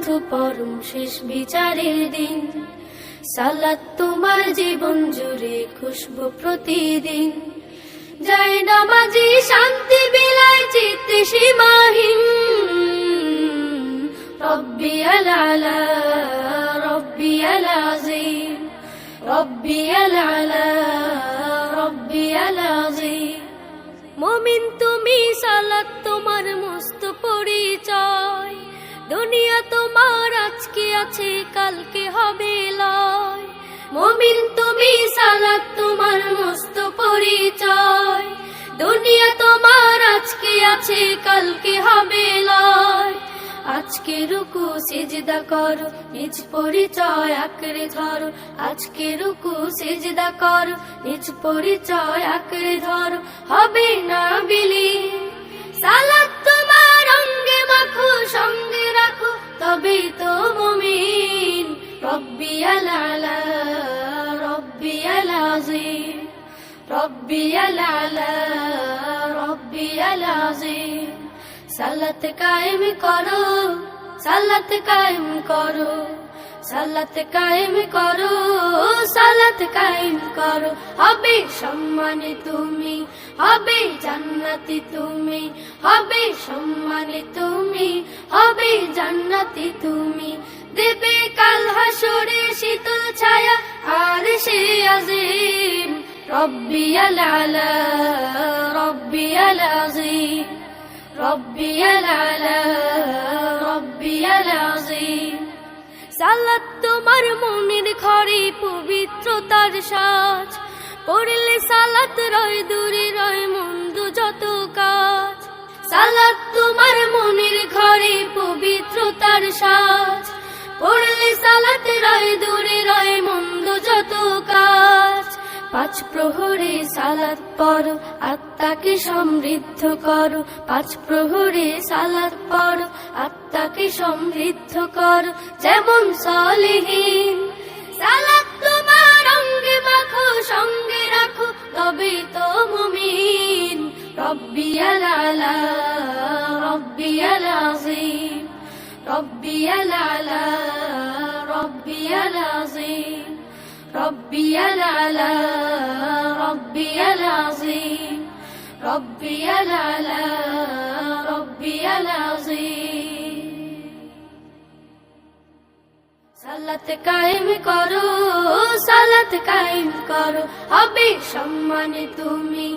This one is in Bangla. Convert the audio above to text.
বন্ধু পরম শেষ বিচারের দিন। সালাত তোমার জীবন জুড়ে খুশবু প্রতিদিন। যায় নামাজি শান্তি বিলায় চিত্তে সীমাহীন। রব্বিয়াল আলা রব্বিয়াল আযীম, রব্বিয়াল আলা রব্বিয়াল আযীম। মুমিন তুমি, সালাত তোমার মস্ত পরিচয়। দুনিয়া তোমার আজকে আছে, কালকে হবে লয়। মুমিন তুমি, সালাত তোমার মস্ত পরিচয়। দুনিয়া তোমার আজকে আছে, কালকে হবে লয়। আজকে রুকু সিজদা করো, নিজ পরিচয় আঁকড়ে ধরো। আজকে রুকু সিজদা করো, নিজ পরিচয় আঁকড়ে ধরো। হবে না বিলীন। সালাত তোমার অঙ্গে মাখো, সঙ্গে রাখো, তবেই তো মুমিন। রব্বিয়াল আলা রব্বিয়াল আযীম, রব্বিয়াল আলা রব্বিয়াল আযীম। সালাত কায়েম করো, সালাত কায়েম করো, সালাত কায়েম করো, সালাত কায়েম করো। হবে সম্মানে তুমি, হবে জান্নাতি তুমি। হবে সম্মানে তুমি, হবে জান্নাতি তুমি। দেবে কাল হাসরে শীতল ছায়া আরশে আজিম। রব্বিয়াল আলা রব্বিয়াল আযীম, রব্বিয়াল আলা রব্বিয়াল আযীম। সালাত তোমার মনের ঘরে পবিত্রতার সাজ। পড়লে সালাত রয় দূরে, রয় মন্দ যত কাজ। সালাত তোমার মনের ঘরে পবিত্রতার সাজ। পড়লে সালাত রয় দূরে, রয় মন্দ যত কাজ। পাঁচ প্রহরে সালাত পড়ো, আত্মাকে সমৃদ্ধ করো। পাঁচ প্রহরে সালাত পড়ো, আত্মাকে সমৃদ্ধ করো। যেমন সালেহীন। সালাত তোমার অঙ্গে মাখো, সঙ্গে রাখো, তবেই তো মুমিন। রব্বিয়াল আলা রব্বিয়াল আযীম, রব্বিয়াল আলা রব্বিয়াল আযীম, রব্বিয়াল আলা রব্বিয়াল আযীম, রব্বিয়াল আলা রব্বিয়াল আযীম। সালাত কায়েম করো, সালাত কায়েম করো, হবে সম্মানে তুমি।